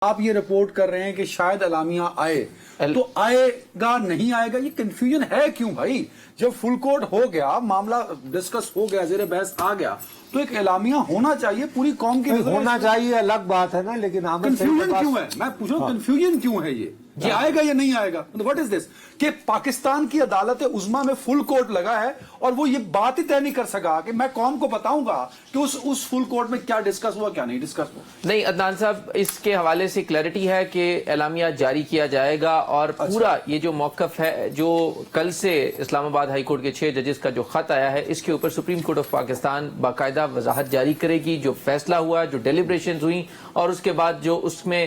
آپ یہ رپورٹ کر رہے ہیں کہ شاید اعلامیہ آئے تو آئے گا نہیں آئے گا، یہ کنفیوژن ہے کیوں بھائی؟ جب فل کورٹ ہو گیا، معاملہ ڈسکس ہو گیا، زیر بحث آ گیا، تو ایک اعلامیہ ہونا چاہیے پوری قوم کی نظر ہونا چاہیے، الگ بات ہے نا، لیکن کنفیوژن کیوں ہے؟ میں پوچھ رہا ہوں کنفیوژن کیوں ہے یہ آئے گا یا نہیں آئے گا؟ واٹ از دس کہ پاکستان کی عدالت عظمیٰ میں فل کورٹ لگا ہے اور وہ یہ بات ہی طے نہیں کر سکا کہ میں قوم کو بتاؤں گا کہ اس فل کورٹ میں کیا ڈسکس ہوا کیا نہیں ڈسکس ہوا۔ نہیں عدنان صاحب، اس کے حوالے سے کلیئرٹی ہے کہ اعلامیہ جاری کیا جائے گا اور پورا یہ جو موقف ہے جو کل سے اسلام آباد ہائی کورٹ کے 6 ججز کا جو خط آیا ہے، اس کے اوپر سپریم کورٹ آف پاکستان باقاعدہ وضاحت جاری کرے گی، جو فیصلہ ہوا، جو ڈیلیبریشنز ہوئیں اور اس کے بعد جو اس میں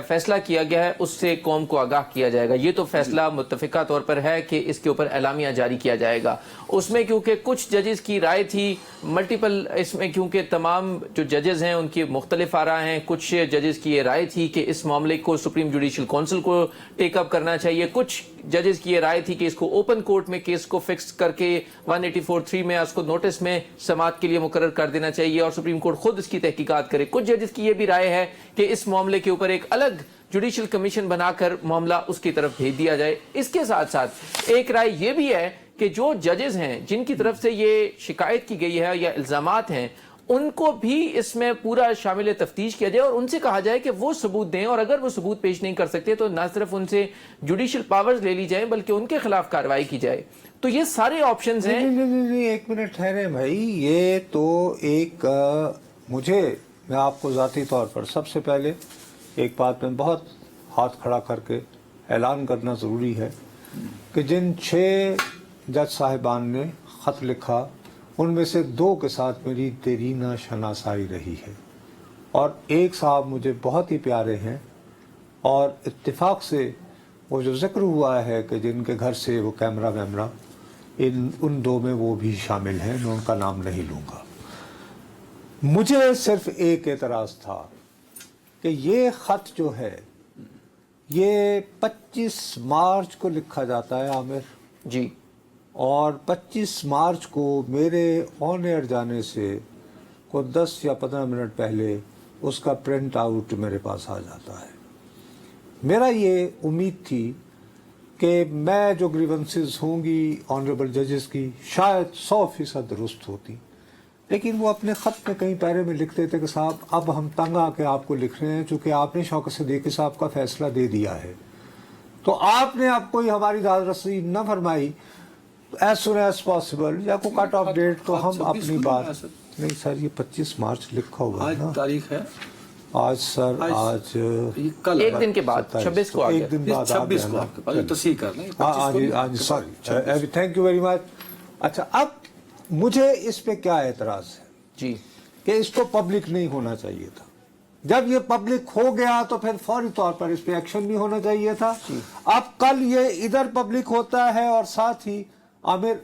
فیصلہ کیا گیا ہے اس سے قوم کو آگاہ کیا جائے گا۔ یہ تو فیصلہ متفقہ طور پر ہے کہ اس کے اوپر اعلامیہ جاری کیا جائے گا۔ اس میں کیونکہ کچھ ججز کی رائے تھی ملٹیپل، اس میں کیونکہ تمام جو ججز ہیں ان کی مختلف آراء ہیں، کچھ ججز کی یہ رائے تھی کہ اس معاملے کو سپریم جوڈیشل کونسل کو ٹیک اپ کرنا چاہیے، کچھ ججز کی یہ رائے تھی کہ اس کو اوپن کورٹ میں کیس کو فکس کر کے 184(3) میں اس کو نوٹس میں سماعت کے لیے مقرر کر دینا چاہیے اور سپریم کورٹ خود اس کی تحقیقات کرے۔ کچھ ججز کی یہ بھی رائے ہے کہ اس معاملے کے اوپر ایک الگ جوڈیشل کمیشن بنا کر معاملہ اس کی طرف بھیج دیا جائے۔ اس کے ساتھ ساتھ ایک رائے یہ بھی ہے کہ جو ججز ہیں جن کی طرف سے یہ شکایت کی گئی ہے یا الزامات ہیں، ان کو بھی اس میں پورا شامل تفتیش کیا جائے اور ان سے کہا جائے کہ وہ ثبوت دیں، اور اگر وہ ثبوت پیش نہیں کر سکتے تو نہ صرف ان سے جوڈیشل پاورز لے لی جائیں بلکہ ان کے خلاف کارروائی کی جائے۔ تو یہ سارے آپشنز ہیں۔ نہیں، ایک منٹ ٹھہرے بھائی، یہ تو ایک میں آپ کو ذاتی طور پر سب سے پہلے ایک بات میں بہت ہاتھ کھڑا کر کے اعلان کرنا ضروری ہے کہ جن 6 جج صاحبان نے خط لکھا ان میں سے 2 کے ساتھ میری دیرینہ شناسائی رہی ہے، اور ایک صاحب مجھے بہت ہی پیارے ہیں، اور اتفاق سے وہ جو ذکر ہوا ہے کہ جن کے گھر سے وہ کیمرہ ان 2 میں وہ بھی شامل ہیں، میں ان کا نام نہیں لوں گا۔ مجھے صرف ایک اعتراض تھا کہ یہ خط جو ہے یہ 25 مارچ کو لکھا جاتا ہے عامر جی، اور 25 مارچ کو میرے آن ایئر جانے سے کو 10 یا 15 منٹ پہلے اس کا پرنٹ آؤٹ میرے پاس آ جاتا ہے۔ میرا یہ امید تھی کہ میں جو گریونسز ہوں گی آنریبل ججز کی شاید 100% درست ہوتی، لیکن وہ اپنے خط میں کئی پیرے میں لکھتے تھے کہ صاحب اب ہم تنگ آ کے آپ کو لکھ رہے ہیں چونکہ آپ نے شوکت صدیقی صاحب کا فیصلہ دے دیا ہے، تو آپ نے اب کوئی ہماری داد رسی نہ فرمائی ایز سون ایز پاسبل یا کوئی کٹ آف ڈیٹ، تو ہم اپنی بات نہیں سر، یہ 25 مارچ لکھا ہوا ہے نا، تاریخ ہے آج سر، آج ایک دن کے بعد 26 کو آ گیا، ایک دن بعد 26 کو تصحیح کر لیں۔ ہاں جی sorry, thank you very much. اچھا، اب مجھے اس پہ کیا اعتراض ہے جی، کہ اس کو پبلک نہیں ہونا چاہیے تھا۔ جب یہ پبلک ہو گیا تو پھر فوری طور پر اس پہ ایکشن بھی ہونا چاہیے تھا۔ اب کل یہ ادھر پبلک ہوتا ہے اور ساتھ ہی عامر